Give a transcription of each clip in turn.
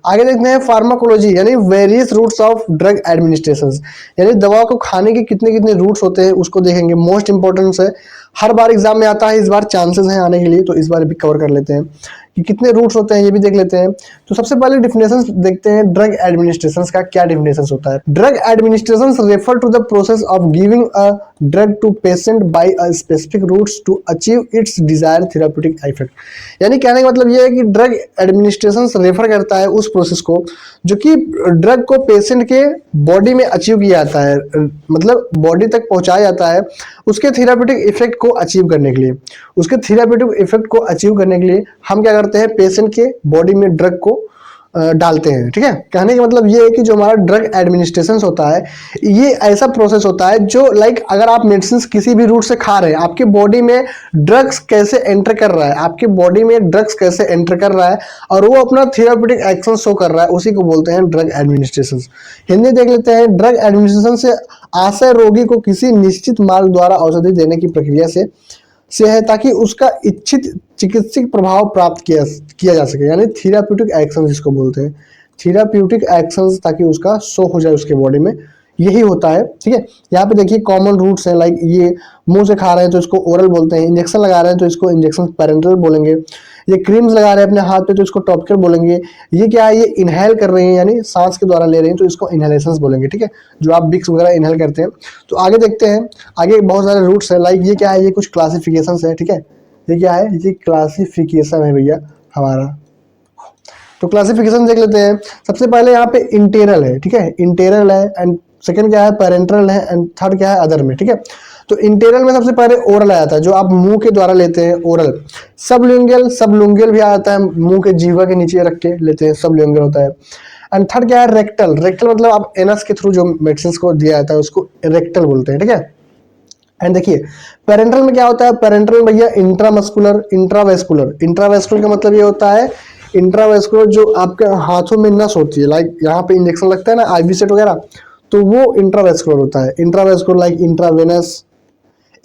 आगे देखते हैं फार्माकोलॉजी यानी various routes of drug administration, यानी दवा को खाने के कितने कितने रूट्स होते हैं उसको देखेंगे। मोस्ट इंपॉर्टेंस है, हर बार एग्जाम में आता है, इस बार चांसेस हैं आने के लिए, तो इस बार भी कवर कर लेते हैं कि कितने रूट्स होते हैं, ये भी देख लेते हैं। तो सबसे पहले डिफिनेशन देखते हैं ड्रग एडमिनिस्ट्रेशन का क्या डिफिनेशन होता है। Drug administration refer to the process of giving a drug to patient by a specific routes to achieve its desire therapeutic effect. यानी कहने का मतलब ये है कि ड्रग एडमिनिस्ट्रेशन रेफर करता है उस प्रोसेस को जो कि ड्रग को पेशेंट के बॉडी में अचीव किया जाता है, मतलब बॉडी तक पहुंचाया जाता है उसके थेराप्यूटिक इफेक्ट को अचीव करने के लिए। उसके थेराप्यूटिक इफेक्ट को अचीव करने के लिए हम क्या करते हैं, पेशेंट के बॉडी में ड्रग को डालते हैं। ठीक है, कहने का मतलब ये है कि जो हमारा ड्रग एडमिनिस्ट्रेशन होता है ये ऐसा प्रोसेस होता है जो लाइक अगर आप मेडिसिन किसी भी रूट से खा रहे हैं, आपके बॉडी में ड्रग्स कैसे एंटर कर रहा है, आपके बॉडी में ड्रग्स कैसे एंटर कर रहा है और वो अपना थेराप्यूटिक एक्शन शो कर रहा है, उसी को बोलते हैं ड्रग एडमिनिस्ट्रेशन। हिंदी देख लेते हैं। ड्रग एडमिनिस्ट्रेशन से आशय रोगी को किसी निश्चित मार्ग द्वारा औषधि देने की प्रक्रिया से है ताकि उसका इच्छित चिकित्सक प्रभाव प्राप्त किया जा सके, यानी थेराप्यूटिक एक्शन जिसको बोलते हैं, थेराप्यूटिक एक्शन ताकि उसका शो हो जाए उसके बॉडी में, यही होता है। ठीक है, यहाँ पे देखिए कॉमन रूट्स हैं, लाइक ये मुंह से खा रहे हैं तो इसको ओरल बोलते हैं, इंजेक्शन लगा रहे हैं तो इसको इंजेक्शन पैरेंटल बोलेंगे, ये क्रीम्स लगा रहे हैं अपने हाथ पे तो इसको टॉपिकल बोलेंगे, ये क्या है, ये इनहेल कर रहे हैं यानी सांस के द्वारा ले रहे हैं तो इसको इनहेलेशन बोलेंगे। ठीक है, जो आप विक्स वगैरह इनहेल करते हैं। तो आगे देखते हैं, आगे बहुत सारे रूट्स है, लाइक ये क्या है, ये कुछ क्लासिफिकेशन है। ठीक है, ये क्या है, ये क्लासिफिकेशन है भैया हमारा। तो क्लासिफिकेशन देख लेते हैं। सबसे पहले यहाँ पे इंटेरल है, ठीक है, इंटेरल है, एंड सेकंड क्या है, पैरेंटल है, एंड थर्ड क्या है, अदर में। ठीक है, तो इंटेरल में सबसे पहले ओरल आ जाता है जो आप मुंह के द्वारा लेते हैं, ओरल। सबलिंगुअल भी आ जाता है, मुंह के जीवा के नीचे रख के लेते हैं, सबलिंगुअल होता है। एंड थर्ड क्या है, रेक्टल। रेक्टल मतलब आप एनस के थ्रू जो मेडिसिन को दिया जाता है उसको रेक्टल बोलते हैं। ठीक है, एंड देखिए पेरेंटल में क्या होता है, पेरेंटल में भैया इंट्रामस्कुलर, इंट्रावेस्कुलर। इंट्रावेस्कुलर का मतलब ये होता है, इंट्रावेस्कुलर जो आपके हाथों में नस होती है, लाइक यहाँ पे इंजेक्शन लगता है ना आईवी सेट वगैरह, तो वो इंट्रावेस्कुलर होता है। Intravascular like intravenous,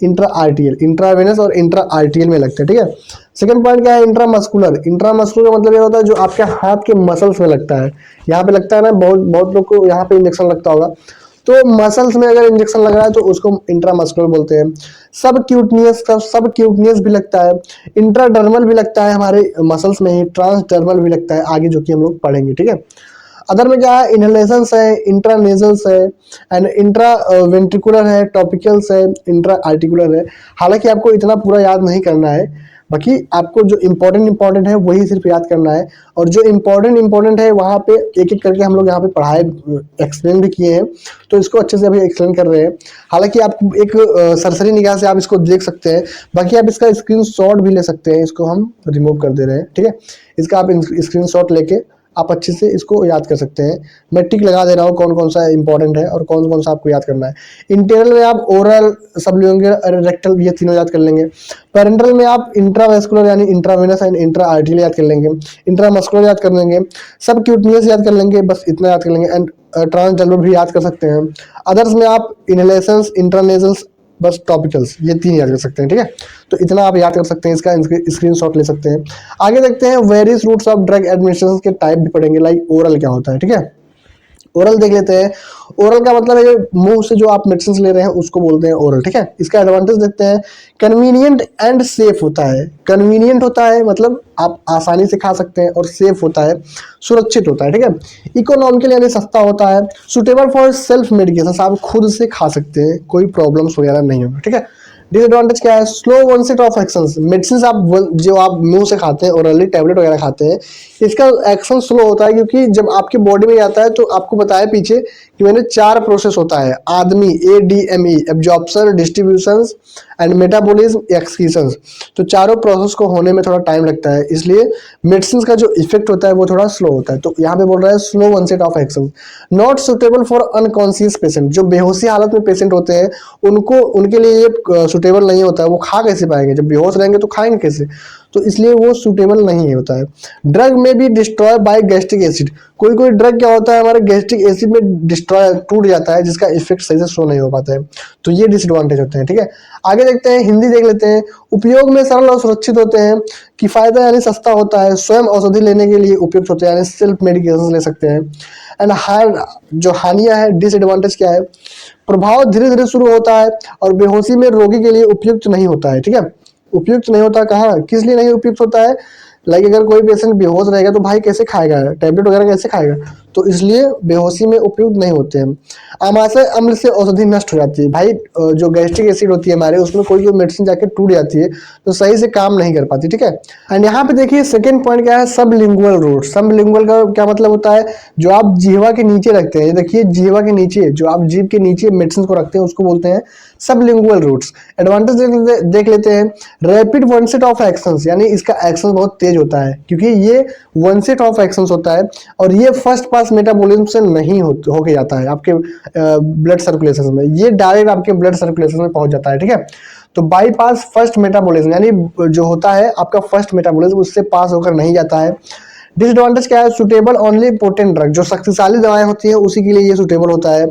intra आर्टियल, intravenous और इंट्रा आर्टियल में लगता है। ठीक है, सेकंड पॉइंट क्या है, इंट्रामस्कुलर। इंट्रामस्कुलर का मतलब ये होता है जो आपके हाथ के मसल्स में लगता है, यहाँ पे लगता है ना, बहुत लोग को यहाँ पे इंजेक्शन लगता होगा, तो मसल्स में अगर इंजेक्शन लग रहा है तो उसको इंट्रामस्कुलर बोलते हैं। सब क्यूटनियस भी लगता है, इंट्राडर्मल भी लगता है हमारे मसल्स में ही, ट्रांसडर्मल भी लगता है आगे जो कि हम लोग पढ़ेंगे। ठीक है, अदर में क्या है, इनहेलेशंस है, इंट्रानेजल्स है, एंड इंट्रा वेंट्रिकुलर है, टॉपिकल्स है, इंट्रा आर्टिकुलर है। हालांकि आपको इतना पूरा याद नहीं करना है, बाकी आपको जो इम्पोर्टेंट है वही सिर्फ याद करना है, और जो इम्पोर्टेंट है वहाँ पे एक एक करके हम लोग यहाँ पे पढ़ाए, एक्सप्लेन भी किए हैं, तो इसको अच्छे से अभी एक्सप्लेन कर रहे हैं। हालांकि आप एक सरसरी निगाह से आप इसको देख सकते हैं, बाकी आप इसका स्क्रीनशॉट भी ले सकते हैं, इसको हम रिमूव कर दे रहे हैं। ठीक है, इसका आप स्क्रीनशॉट लेके आप अच्छे से इसको याद कर सकते हैं। मैं टिक लगा दे रहा हूँ कौन कौन सा इंपॉर्टेंट है और कौन कौन सा आपको याद करना है। इंटेरल में आप ओरल, सबलिंगुअल, रेक्टल, ये तीनों याद कर लेंगे। पैरेंटल में आप इंट्रावेस्कुलर यानी इंट्रावेनस एंड इंट्रा आर्टियल याद कर लेंगे, इंट्रामस्कुलर याद कर लेंगे, सब क्यूटनियस याद कर लेंगे, बस इतना याद कर लेंगे, एंड ट्रांसडर्मल भी याद कर सकते हैं। अदर्स में आप इनहेलेशंस, इंट्रानेजल्स, बस टॉपिकल्स, ये तीन याद कर सकते हैं। ठीक है, तो इतना आप याद कर सकते हैं, इसका स्क्रीनशॉट ले सकते हैं। आगे देखते हैं various routes of drug administration के टाइप भी पढ़ेंगे, लाइक ओरल क्या होता है। ठीक है, ओरल देख लेते हैं। ओरल का मतलब है मुंह से जो आप मेडिसिन ले रहे हैं उसको बोलते हैं ओरल। ठीक है, इसका एडवांटेज देखते हैं, कन्वीनियंट एंड सेफ होता है। कन्वीनियंट होता है मतलब आप आसानी से खा सकते हैं, और सेफ होता है, सुरक्षित होता है। ठीक है, इकोनॉमिकल यानी सस्ता होता है, सुटेबल फॉर सेल्फ मेडिकेशन, आप खुद से खा सकते हैं, कोई प्रॉब्लम्स वगैरह नहीं होगा। ठीक है, डिसएडवांटेज क्या है, slow onset of action. Medicine आप जो आप मुंह से खाते हैं, ओरली टैबलेट वगैरह खाते हैं, इसका एक्शन स्लो होता है, क्योंकि जब आपके बॉडी में जाता है तो आपको बताया पीछे कि मैंने 4 प्रोसेस होता है आदमी, ADME, absorption, distribution and metabolism, excretion. तो चारों प्रोसेस को होने में थोड़ा टाइम लगता है, इसलिए मेडिसिन का जो इफेक्ट होता है वो थोड़ा स्लो होता है। तो यहाँ पे बोल रहा है slow onset of action, not suitable for unconscious patient. जो बेहोशी हालत में पेशेंट होते हैं उनके लिए ये सुटेबल नहीं होता है, वो खा कैसे पाएंगे, जब बेहोश रहेंगे तो खाएंगे कैसे। तो इसलिए वो सूटेबल नहीं होता है। ड्रग में भी डिस्ट्रॉय बाय गैस्ट्रिक एसिड, कोई कोई ड्रग क्या होता है हमारे गैस्ट्रिक एसिड में डिस्ट्रॉय टूट जाता है, जिसका इफेक्ट सही से शो नहीं हो पाता है, तो ये डिसएडवांटेज होते हैं। ठीक है, आगे देखते हैं, हिंदी देख लेते हैं। उपयोग में सरल और सुरक्षित होते हैं, किफायता यानी सस्ता होता है, स्वयं औषधि लेने के लिए उपयुक्त होते हैं, यानी सेल्फ मेडिकेशन ले सकते हैं। एंड जो हानियां है, डिसएडवांटेज क्या है, प्रभाव धीरे धीरे शुरू होता है और बेहोशी में रोगी के लिए उपयुक्त नहीं होता है। ठीक है, उपयुक्त नहीं होता कहाँ, किस लिए नहीं उपयुक्त होता है, लाइक अगर कोई पेशेंट बेहोश रहेगा तो भाई कैसे खाएगा, टैबलेट वगैरह कैसे खाएगा, तो इसलिए बेहोशी में उपयुक्त नहीं होते हैं। आमाशय अम्ल से औषधि नष्ट हो जाती है, भाई जो गैस्ट्रिक एसिड होती है हमारे, उसमें कोई मेडिसिन जाके टूट जाती है तो सही से काम नहीं कर पाती। ठीक है, एंड यहाँ पे देखिए सेकंड पॉइंट क्या है, सबलिंगुअल रूट। सबलिंगुअल का क्या मतलब होता है, जो आप जिह्वा के नीचे रखते हैं, देखिए जिह्वा के नीचे, जो आप जीभ के नीचे मेडिसिन को रखते हैं उसको बोलते हैं सबलिंगुअल रूट्स। एडवांटेज देख लेते हैं, रैपिड वनसेट ऑफ एक्शंस, यानी इसका एक्शन बहुत तेज होता है, क्योंकि ये वनसेट ऑफ एक्शंस होता है और ये फर्स्ट पास मेटाबॉलिज्म से नहीं होके जाता है आपके ब्लड सर्कुलेशन में, ये डायरेक्ट आपके ब्लड सर्कुलेशन में पहुंच जाता है। ठीक है, तो बाईपास फर्स्ट मेटाबॉलिज्म, यानी जो होता है आपका फर्स्ट मेटाबॉलिज्म उससे पास होकर नहीं जाता है। डिसएडवांटेज क्या है, सुटेबल ओनली पोटेंट ड्रग, जो शक्तिशाली दवाएं होती हैं उसी के लिए ये सुटेबल होता है।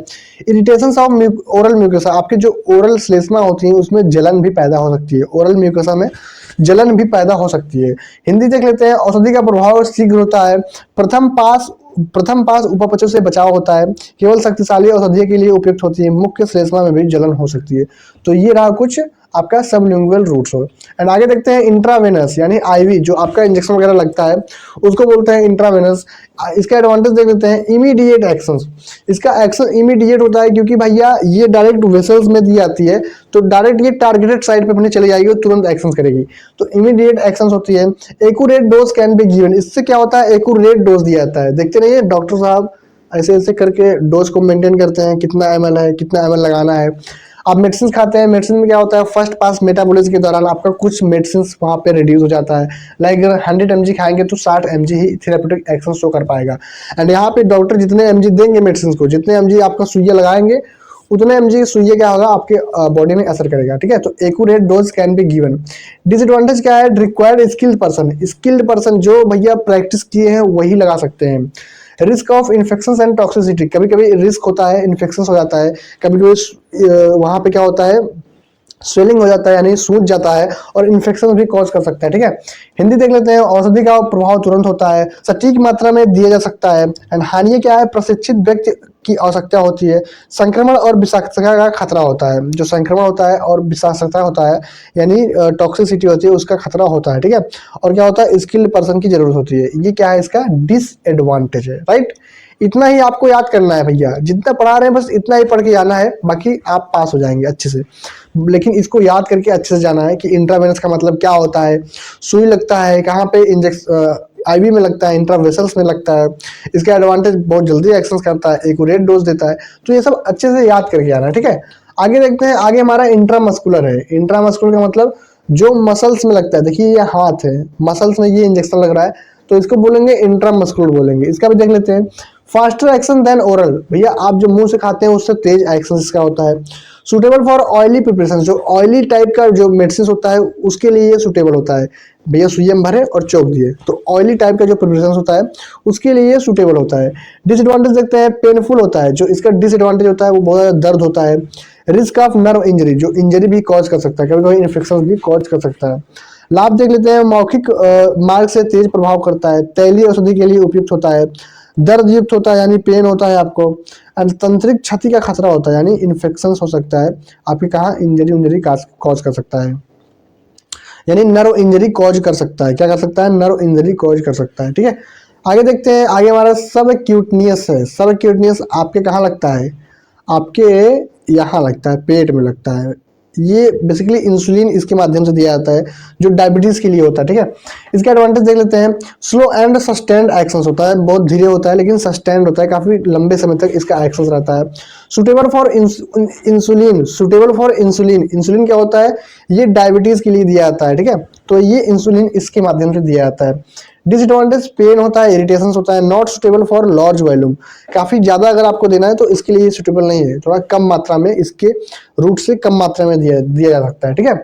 इरिटेशन ऑफ ओरल म्यूकोसा, आपके जो ओरल श्लेष्मा होती है उसमें जलन भी पैदा हो सकती है, ओरल म्यूकोसा में जलन भी पैदा हो सकती है। हिंदी देख लेते हैं, औषधि का प्रभाव शीघ्र होता है, प्रथम पास उपापचय से बचाव होता है, केवल शक्तिशाली औषधि के लिए उपयुक्त होती है, मुख्य श्लेष्मा में भी जलन हो सकती है। तो ये रहा कुछ आपका सबलिंगुअल रूट्स हो। एंड आगे देखते हैं इंट्रावेनस, यानी आईवी, जो आपका इंजेक्शन वगैरह लगता है उसको बोलते हैं इंट्रावेनस। इसका एडवांटेज देख लेते हैं, इमीडिएट एक्शन, इसका एक्शन इमीडिएट होता है क्योंकि भैया ये डायरेक्ट वेसल्स में दी जाती है, तो डायरेक्ट ये टारगेटेड साइड पे अपने चले जाएगी और तुरंत एक्शन करेगी, तो इमीडिएट एक्शन होती है। Accurate dose can be given, इससे क्या होता है, एक्यूरेट डोज दिया जाता है। देखते नहीं है डॉक्टर साहब ऐसे ऐसे करके डोज को मेंटेन करते हैं, कितना ml है, कितना ml लगाना है। आप मेडिसिन खाते हैं, मेडिसिन में क्या होता है, फर्स्ट पास मेटाबॉलिज्म के दौरान आपका कुछ मेडिसिन वहाँ पे रिड्यूस हो जाता है, लाइक अगर 100 mg खाएंगे तो 60 mg ही थेरेप्यूटिक एक्शन शो कर पाएगा। एंड यहाँ पे डॉक्टर जितने mg देंगे मेडिसिन को, जितने mg आपका सुइया लगाएंगे उतने mg सुइया क्या होगा आपके बॉडी में असर करेगा। ठीक है, तो accurate dose can be given. Disadvantage क्या है, रिक्वायर्ड स्किल्ड पर्सन जो भैया प्रैक्टिस किए हैं वही लगा सकते हैं। Risk of infection and toxicity, कभी कभी रिस्क होता है, इन्फेक्शन हो जाता है, कभी कभी वहां पे क्या होता है, स्वेलिंग हो जाता है यानी सूज जाता है और इन्फेक्शन भी कॉज कर सकता है। ठीक है, हिंदी देख लेते हैं, औषधि का प्रभाव तुरंत होता है, सटीक मात्रा में दिया जा सकता है। एंड हानि क्या है, प्रशिक्षित व्यक्ति की आवश्यकता होती है, संक्रमण और विषाक्तता का खतरा होता है, जो संक्रमण होता है और विषाक्तता होता है यानी टॉक्सिसिटी होती है उसका खतरा होता है। ठीक है, और क्या होता है, स्किल्ड पर्सन की जरूरत होती है, ये क्या है इसका डिसएडवांटेज है। राइट, इतना ही आपको याद करना है भैया, जितना पढ़ा रहे हैं बस इतना ही पढ़ के जाना है, बाकी आप पास हो जाएंगे अच्छे से। लेकिन इसको याद करके अच्छे से जाना है कि इंट्रावेनस का मतलब क्या होता है, सुई लगता है कहाँ पे, आईवी में लगता है, इंट्रावेसल्स में लगता है, इसका एडवांटेज बहुत जल्दी एक्शन करता है, एक्यूरेट डोज देता है, तो ये सब अच्छे से याद करके आना है। ठीक है, आगे देखते हैं, आगे हमारा इंट्रामस्कुलर है। इंट्रामस्कुलर का मतलब जो मसल्स में लगता है, देखिए ये हाथ है, मसल्स में ये इंजेक्शन लग रहा है तो इसको बोलेंगे इंट्रामस्कुलर बोलेंगे। इसका भी देख लेते हैं, फास्टर एक्शन देन ओरल, भैया आप जो मुंह से खाते हैं उससे तेज एक्शन इसका होता है। सुटेबल फॉर ऑयली प्रिपरेशन, जो ऑयली टाइप का जो मेडिसिन होता है उसके लिए ये सुटेबल होता है, भैया सुइया भरे और चौक दिए, तो ऑयली टाइप का जो प्रिपरेशन होता है उसके लिए ये सुटेबल होता है। डिसएडवांटेज देखते हैं, पेनफुल होता है, जो इसका डिसएडवांटेज होता है वो बहुत ज़्यादा दर्द होता है। रिस्क ऑफ नर्व इंजरी, जो इंजरी भी कॉज कर सकता है, कभी कभी इन्फेक्शन भी कॉज कर सकता है। लाभ देख लेते हैं, मौखिक मार्ग से तेज प्रभाव करता है, तैलीय औषधि के लिए उपयुक्त होता है, दर्द युक्त होता है यानी पेन होता है आपको, एंड तंत्रिक क्षति का खतरा होता है यानी इन्फेक्शन हो सकता है आपके, कहाँ इंजरी कॉज कर सकता है, यानी नर्व इंजरी कॉज कर सकता है, क्या कर सकता है, नर्व इंजरी कॉज कर सकता है। ठीक है, आगे देखते हैं, आगे हमारा सब क्यूटनियस है। सब क्यूटनियस आपके कहाँ लगता है, आपके यहाँ लगता है, पेट में लगता है। ये बेसिकली इंसुलिन इसके माध्यम से दिया जाता है जो डायबिटीज के लिए होता है। ठीक है, इसका एडवांटेज देख लेते हैं, स्लो एंड सस्टेन्ड एक्शंस होता है, बहुत धीरे होता है लेकिन सस्टेन्ड होता है, काफी लंबे समय तक इसका एक्शंस रहता है। Suitable for insulin, suitable for insulin, insulin क्या होता है, ये डायबिटीज के लिए दिया जाता है। ठीक है, तो ये इंसुलिन इसके माध्यम से दिया जाता है। डिसएडवांटेज पेन होता है, इरिटेशन होता है, not suitable for large volume, काफी ज्यादा अगर आपको देना है तो इसके लिए सुटेबल नहीं है, थोड़ा कम मात्रा में इसके रूट से कम मात्रा में दिया जा सकता है। ठीक है,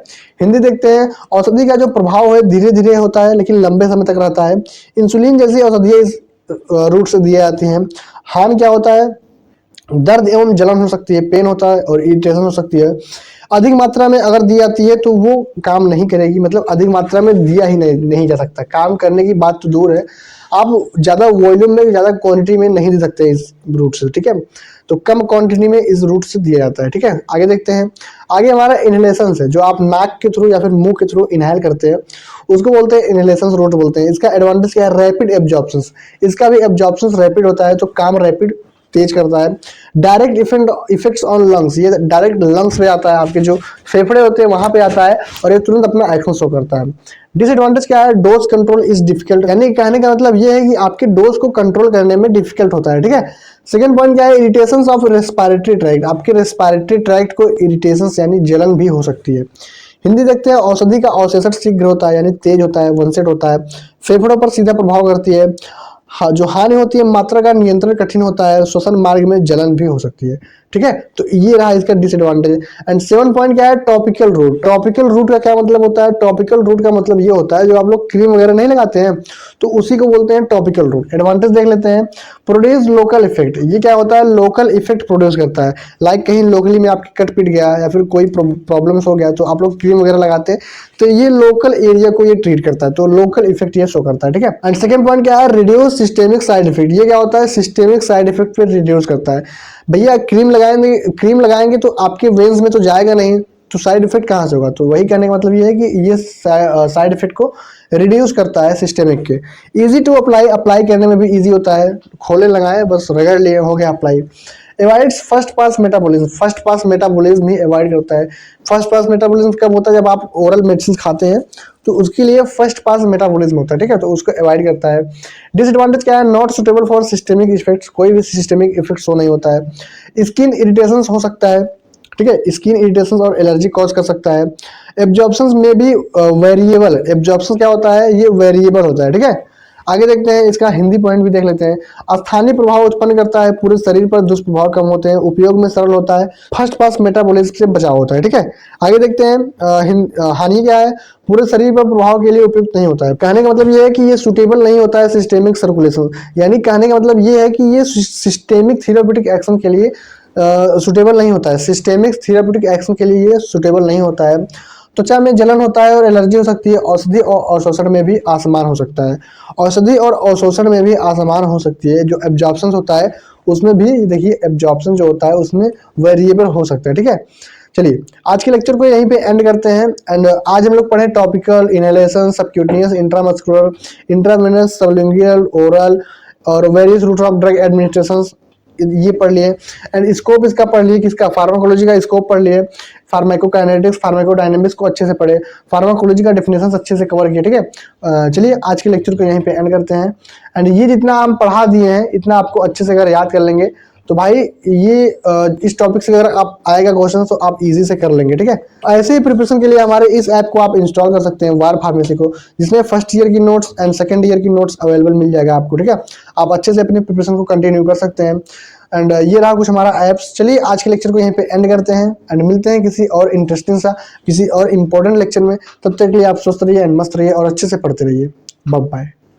हिंदी देखते हैं। औषधि का जो प्रभाव है धीरे धीरे होता है लेकिन लंबे समय तक रहता है। इंसुलिन जैसी औषधियां इस रूट से दी जाती हैं। हार्म क्या होता है, दर्द एवं जलन हो सकती है, पेन होता है और इरिटेशन हो सकती है। अधिक मात्रा में अगर दी जाती है तो वो काम नहीं करेगी, मतलब अधिक मात्रा में दिया ही नहीं जा सकता, काम करने की बात तो दूर है, आप ज़्यादा वॉल्यूम में ज़्यादा क्वांटिटी में नहीं दे सकते इस रूट से। ठीक है, तो कम क्वांटिटी में इस रूट से दिया जाता है। ठीक है, आगे देखते हैं। आगे हमारा इनहेलेशन है, जो आप नाक के थ्रू या फिर मुंह के थ्रू इनहेल करते हैं उसको बोलते हैं इनहेलेशन रूट बोलते हैं। इसका एडवांटेज क्या है, रैपिड एब्जॉर्प्शन, इसका भी एब्जॉर्प्शन रैपिड होता है तो काम रैपिड तेज करता है। डायरेक्ट इफेक्ट्स ऑन लंग्स, ये डायरेक्ट लंग्स पे आता है, आपके जो फेफड़े होते हैं वहां पे आता है और ये तुरंत अपना एक्शन शो करता है। डिसएडवांटेज क्या है, डोज कंट्रोल इज डिफिकल्ट, यानी कहने का मतलब ये है कि आपके डोज को कंट्रोल करने में डिफिकल्ट होता है। ठीक है, सेकंड पॉइंट क्या है, इरिटेशन ऑफ रेस्पिरेटरी ट्रैक्ट, आपके रेस्पिरेटरी ट्रैक्ट को इरिटेशन यानी जलन भी हो सकती है। हिंदी देखते हैं। औषधि का अवशोषण शीघ्र होता है यानी तेज होता है, वनसेट होता है, फेफड़ों पर सीधा प्रभाव करती है। जो हानि होती है मात्रा का नियंत्रण कठिन होता है, श्वसन मार्ग में जलन भी हो सकती है। ठीक है, तो ये रहा इसका डिसएडवांटेज। एंड 7 पॉइंट क्या है, टॉपिकल रूट। टॉपिकल रूट का क्या मतलब होता है, टॉपिकल रूट का मतलब ये होता है जो आप लोग क्रीम वगैरह नहीं लगाते हैं तो उसी को बोलते हैं टॉपिकल रूट। एडवांटेज देख लेते हैं। प्रोड्यूस लोकल इफेक्ट, ये क्या होता है, लोकल इफेक्ट प्रोड्यूस करता है। लाइक कहीं लोकली में आपकी कट पिट गया या फिर कोई प्रॉब्लम्स हो गया तो आप लोग क्रीम वगैरह लगाते हैं तो ये लोकल एरिया को ये ट्रीट करता है, तो लोकल इफेक्ट ये शो करता है। ठीक है, एंड सेकंड पॉइंट क्या है, रिड्यूस सिस्टेमिक साइड इफेक्ट। ये क्या होता है, सिस्टेमिक साइड इफेक्ट पे रिड्यूस करता है। भैया क्रीम लगाएंगे तो आपके वेन्स में तो जाएगा नहीं, तो साइड इफेक्ट कहाँ से होगा, तो वही कहने का मतलब ये है कि ये साइड इफेक्ट को रिड्यूस करता है सिस्टेमिक के। इजी टू अप्लाई करने में भी इजी होता है, खोले लगाए बस रगड़ लिए हो गया apply. Avoids first pass metabolism, first pass metabolism ही अवॉइड करता है। फर्स्ट पास मेटाबॉलिज्म कब होता है, जब आप ओरल मेडिसिन खाते हैं तो उसके लिए फर्स्ट पास मेटाबॉलिज्म होता है। ठीक है, तो उसको अवॉइड करता है। डिसएडवांटेज क्या है, not suitable for systemic effects, कोई भी सिस्टेमिक इफेक्ट शो नहीं होता है। स्किन इरिटेशन हो सकता है, ठीक है, स्किन इरिटेशन और एलर्जी कॉज कर सकता है। एब्जॉर्प्शन में भी वेरिएबल, एब्जॉर्प्शन क्या होता है, ये वेरिएबल होता है। ठीक है, आगे देखते हैं, इसका हिंदी पॉइंट भी देख लेते हैं। स्थानीय प्रभाव उत्पन्न करता है, पूरे शरीर पर दुष्प्रभाव कम होते हैं, उपयोग में सरल होता है, फर्स्ट पास मेटाबॉलिज्म से बचाव होता है। ठीक है, आगे देखते हैं हानि क्या है, पूरे शरीर पर प्रभाव के लिए उपयुक्त नहीं होता है। कहने का मतलब ये है कि ये सुटेबल नहीं होता है सिस्टेमिक सर्कुलेशन, यानी कहने का मतलब ये है कि ये सिस्टेमिक थेराप्यूटिक एक्शन के लिए सुटेबल नहीं होता है, सिस्टेमिक थेराप्यूटिक एक्शन के लिए ये सुटेबल नहीं होता है। त्वचा में जलन होता है और एलर्जी हो सकती है। औषधि और अवशोषण में भी असमान हो सकता है, औषधि और अवशोषण में भी असमान हो सकती है। जो एब्जॉर्प्शन होता है उसमें भी देखिए, एब्जॉर्प्शन जो होता है उसमें वेरिएबल हो सकता है। ठीक है, चलिए आज के लेक्चर को यहीं पे एंड करते हैं। एंड आज हम लोग पढ़े topical, inhalation, subcutaneous, intramuscular, intravenous, sublingual, oral और various route of drug administration ये पढ़ लिए। एंड स्कोप इसका पढ़ लिए, किसका, फार्माकोलॉजी का स्कोप पढ़ लिए, फार्माकोकाइनेटिक्स, फार्माकोडायनेमिक्स को अच्छे से पढ़े, फार्माकोलॉजी का डेफिनेशन अच्छे से कवर किए। ठीक है, चलिए आज के लेक्चर को यहीं पे एंड करते हैं। एंड ये जितना हम पढ़ा दिए हैं इतना आपको अच्छे से अगर याद कर लेंगे तो भाई ये इस टॉपिक से अगर आप आएगा क्वेश्चन तो आप इजी से कर लेंगे। ठीक है, ऐसे ही प्रिपरेशन के लिए हमारे इस ऐप को आप इंस्टॉल कर सकते हैं, वार फार्मेसी को, जिसमें फर्स्ट ईयर की नोट्स एंड सेकंड ईयर की नोट्स अवेलेबल मिल जाएगा आपको। ठीक है, आप अच्छे से अपनी प्रिपरेशन को कंटिन्यू कर सकते हैं। एंड ये रहा कुछ हमारा ऐप्स। चलिए आज के लेक्चर को यहीं पे एंड करते हैं एंड मिलते हैं किसी और इंटरेस्टिंग सा, किसी और इम्पोर्टेंट लेक्चर में। तब तक के लिए आप स्वस्थ रहिए एंड मस्त रहिए और अच्छे से पढ़ते रहिए। Bye bye.